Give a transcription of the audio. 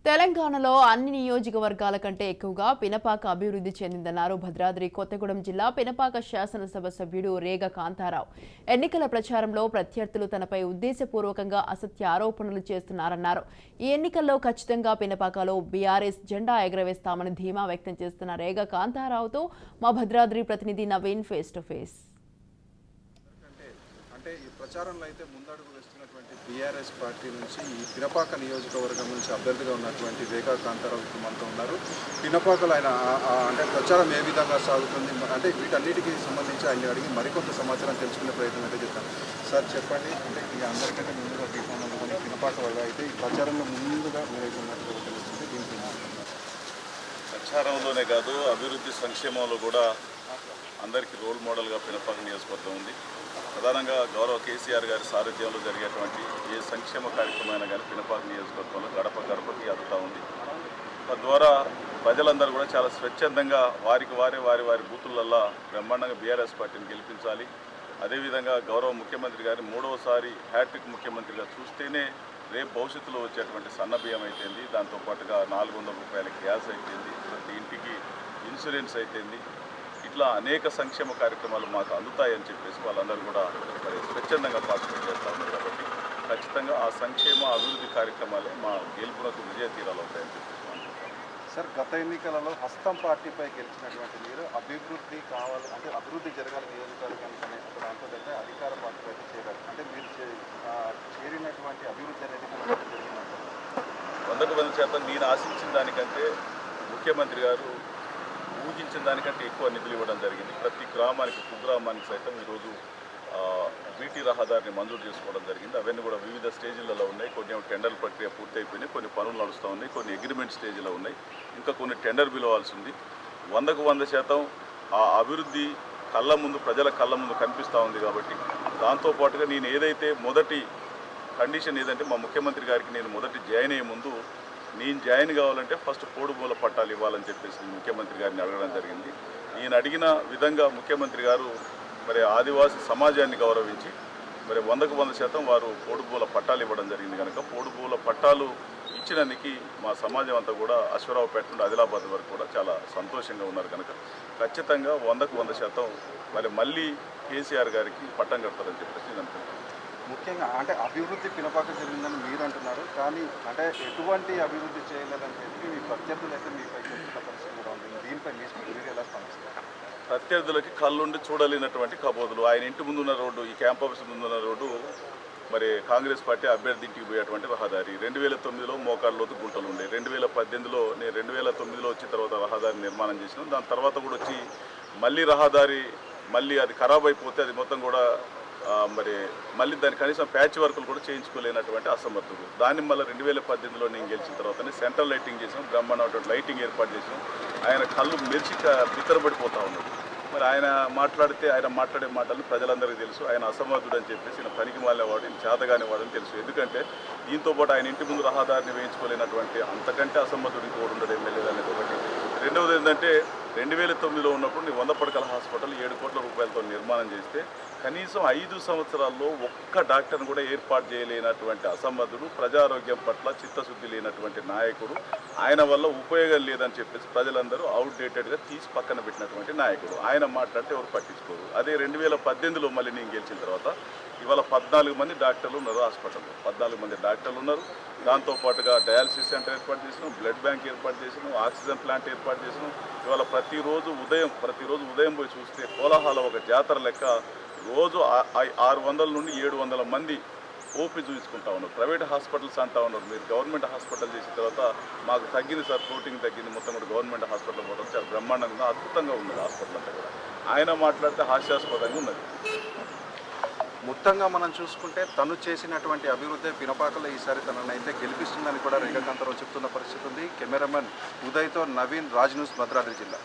తెలంగాణలో అన్ని నియోజకవర్గాల కంటే ఎక్కువగా పినపాక అభివృద్ధి చెందిందన్నారు భద్రాద్రి కొత్తగూడెం జిల్లా పినపాక శాసనసభ సభ్యుడు రేగ కాంతారావు. ఎన్నికల ప్రచారంలో ప్రత్యర్థులు తనపై ఉద్దేశపూర్వకంగా అసత్య ఆరోపణలు చేస్తున్నారన్నారు. ఈ ఎన్నికల్లో ఖచ్చితంగా పినపాకలో బీఆర్ఎస్ జెండా ఎగరవేస్తామని ధీమా వ్యక్తం చేస్తున్న రేగ కాంతారావుతో మా భద్రాద్రి ప్రతినిధి నవీన్ ఫేస్ టు ఫేస్. ఈ ప్రచారంలో అయితే ముందడుగు వేస్తున్నటువంటి బీఆర్ఎస్ పార్టీ నుంచి ఈ పినపాక నియోజకవర్గం నుంచి అభ్యర్థిగా ఉన్నటువంటి రేఖా కాంతారావు మనతో ఉన్నారు. పినపాకలో ఆయన అంటే ప్రచారం ఏ విధంగా సాగుతుంది, అంటే వీటన్నిటికీ సంబంధించి ఆయన అడిగి మరికొంత సమాచారం తెలుసుకునే ప్రయత్నం అయితే చేస్తాను. సార్ చెప్పండి, అంటే ఇక అందరికంటే ముందుగా తీసుకున్నటువంటి పినపాక వల్ల అయితే ఈ ప్రచారంలో ముందుగా మీరైతే ఉన్నట్టు తెలుస్తుంది. దీనికి ప్రచారంలోనే కాదు, అభివృద్ధి సంక్షేమంలో కూడా అందరికీ రోల్ మోడల్గా పినపాక నియోజకవర్గం ఉంది. ప్రధానంగా గౌరవ కేసీఆర్ గారి సారథ్యంలో జరిగేటువంటి ఏ సంక్షేమ కార్యక్రమమైనా కానీ పినపాక నియోజకవర్గంలో గడప గడపకి అందుతూ ఉంది. తద్వారా ప్రజలందరూ కూడా చాలా స్వచ్ఛందంగా వారి బూతులల్లో బ్రహ్మాండంగా బీఆర్ఎస్ పార్టీని గెలిపించాలి. అదేవిధంగా గౌరవ ముఖ్యమంత్రి గారి మూడవసారి హ్యాట్రిక్ ముఖ్యమంత్రిగా చూస్తేనే రేపు భవిష్యత్తులో వచ్చేటువంటి సన్నబియ్యం అయితేంది, దాంతోపాటుగా 400 రూపాయల గ్యాస్ అయితేంది, ప్రతి ఇంటికి ఇన్సూరెన్స్ అయితేంది, ఇట్లా అనేక సంక్షేమ కార్యక్రమాలు మాకు అందుతాయని చెప్పేసి వాళ్ళందరూ కూడా మరి స్వచ్ఛందంగా పార్టిసిపేట్ చేస్తూ ఉన్నారు. కాబట్టి ఖచ్చితంగా ఆ సంక్షేమ అభివృద్ధి కార్యక్రమాలే మా గెలుపునకు విజయ తీరాలు అవుతాయని చెప్పేసి అనుకుంటాం. సార్, గత ఎన్నికలలో హస్తం పార్టీపై గెలిచినటువంటి మీరు అభివృద్ధి కావాలి, అంటే అభివృద్ధి జరగాలి నియోజకవర్గానికి అనే దాంతో అయితే అధికార పార్టీపై చేరారు. అంటే మీరు చేరినటువంటి అభివృద్ధి అనేది జరిగిందంటే 100% నేను ఆశించిన దానికంటే ముఖ్యమంత్రి గారు ఊహించిన దానికంటే ఎక్కువ నిధులు ఇవ్వడం జరిగింది. ప్రతి గ్రామానికి, కుగ్రామానికి సైతం ఈరోజు బీటీ రహదారిని మంజూరు చేసుకోవడం జరిగింది. అవన్నీ కూడా వివిధ స్టేజ్లలో ఉన్నాయి. కొన్ని టెండర్ ప్రక్రియ పూర్తయిపోయినాయి, కొన్ని పనులు నడుస్తూ ఉన్నాయి, కొన్ని అగ్రిమెంట్ స్టేజ్లో ఉన్నాయి, ఇంకా కొన్ని టెండర్ పిలవాల్సి ఉంది. 100% ఆ అభివృద్ధి ప్రజల కళ్ళ ముందు కనిపిస్తూ ఉంది. కాబట్టి దాంతోపాటుగా నేను ఏదైతే మొదటి కండిషన్ ఏదంటే మా ముఖ్యమంత్రి గారికి నేను మొదటి జాయిన్ అయ్యే ముందు నేను జాయిన్ కావాలంటే ఫస్ట్ పోడుమూల పట్టాలు ఇవ్వాలని చెప్పేసి ముఖ్యమంత్రి గారిని అడగడం జరిగింది. నేను అడిగిన విధంగా ముఖ్యమంత్రి గారు మరి ఆదివాసీ సమాజాన్ని గౌరవించి మరి 100% వారు పోడుమూల పట్టాలు ఇవ్వడం జరిగింది. కనుక పోడుమూల పట్టాలు ఇచ్చినందుకు మా సమాజం అంతా కూడా అశ్వరావుపేట నుండి ఆదిలాబాద్ వరకు కూడా చాలా సంతోషంగా ఉన్నారు. కనుక ఖచ్చితంగా 100% మరి మళ్ళీ కేసీఆర్ గారికి పట్టం కడతారని చెప్పేసి నేను అనుకుంటున్నాను. ముఖ్యంగా అంటే అభివృద్ధి పినపాక జరిగిందని మీరు అంటున్నారు, కానీ అంటే ఎటువంటి అభివృద్ధి చేయలేదని చెప్పి మీ ప్రత్యర్థులు అయితే మీపై చెప్తున్న పరిస్థితి కూడా ఉంది. దీనిపై మీరు ఎలా స్పందిస్తారు? ప్రత్యర్థులకి కళ్ళుండి చూడలేనటువంటి కబోదులు. ఆయన ఇంటి ముందున్న రోడ్డు, ఈ క్యాంప్ ఆఫీస్ ముందున్న రోడ్డు మరి కాంగ్రెస్ పార్టీ అభ్యర్థి ఇంటికి పోయేటువంటి రహదారి 2009లో మోకాళ్ళలోతు గుంటలు ఉండే, 2018లో నేను 2009లో వచ్చిన తర్వాత రహదారి నిర్మాణం చేసినాను. దాని తర్వాత కూడా వచ్చి మళ్ళీ అది ఖరాబ్ అయిపోతే అది మొత్తం కూడా మళ్ళీ దాని కనీసం ప్యాచ్ వర్కులు కూడా చేయించుకోలేనటువంటి అసమర్థుడు. దాన్ని మళ్ళీ 2018లో నేను గెలిచిన తర్వాతనే సెంట్రల్ లైటింగ్ చేసాం, బ్రహ్మాండటువంటి లైటింగ్ ఏర్పాటు చేసాం. ఆయన కళ్ళు మెరిచి బిత్తరపడిపోతూ ఉన్నాడు. మరి ఆయన మాట్లాడే మాటలు ప్రజలందరికీ తెలుసు. ఆయన అసమర్థుడు అని చెప్పేసి ఆయన పనికి మాలేవాడు, ఆయన చేతగాని వాడని తెలుసు. ఎందుకంటే దీంతోపాటు ఆయన ఇంటి ముందు రహదారిని వేయించుకోలేనటువంటి అంతకంటే అసమర్థుడు ఇంకోటి ఉండడు ఎమ్మెల్యే అనేది ఒకటి. రెండవది ఏంటంటే 2009లో ఉన్నప్పుడు నీ 100 పడకల హాస్పిటల్ 7 కోట్ల రూపాయలతో నిర్మాణం చేస్తే కనీసం 5 సంవత్సరాల్లో ఒక్క డాక్టర్ని కూడా ఏర్పాటు చేయలేనటువంటి అసమర్థుడు, ప్రజారోగ్యం పట్ల చిత్తశుద్ధి లేనటువంటి నాయకుడు, ఆయన వల్ల ఉపయోగం లేదని చెప్పేసి ప్రజలందరూ అవుట్డేటెడ్గా తీసి పక్కన పెట్టినటువంటి నాయకుడు. ఆయన మాట్లాడితే ఎవరు పట్టించుకోరు. అదే 2018లో మళ్ళీ నేను గెలిచిన తర్వాత ఇవాళ 14 మంది డాక్టర్లు ఉన్నారు హాస్పిటల్లో. 14 మంది డాక్టర్లు ఉన్నారు. దాంతోపాటుగా డయాలసిస్ సెంటర్ ఏర్పాటు చేసినాం, బ్లడ్ బ్యాంక్ ఏర్పాటు చేసినాం, ఆక్సిజన్ ప్లాంట్ ఏర్పాటు చేసినాం. ఇవాళ ప్రతిరోజు ఉదయం పోయి చూస్తే కోలాహల ఒక జాతర లెక్క రోజు 600 నుండి 700 మంది ఓపీ చూపించుకుంటా ఉన్నారు. ప్రైవేట్ హాస్పిటల్స్ అంటా ఉన్నారు, మీరు గవర్నమెంట్ హాస్పిటల్ చేసిన తర్వాత మాకు తగ్గింది సార్, ప్రోటీన్ తగ్గింది, మొత్తం కూడా గవర్నమెంట్ హాస్పిటల్ పోవడం చాలా బ్రహ్మాండంగా అద్భుతంగా ఉన్నది హాస్పిటల్ అంతా కూడా. ఆయన మాట్లాడితే హాస్యాస్పదంగా ఉన్నది. మొత్తంగా మనం చూసుకుంటే తను చేసినటువంటి అభివృద్ధి పినపాకలో ఈసారి తననైతే గెలిపిస్తుందని కూడా రేఖా కాంతారావు చెప్తున్న పరిస్థితి ఉంది. కెమెరామెన్ ఉదయ్తో నవీన్, రాజ్ న్యూస్, భద్రాద్రి జిల్లా.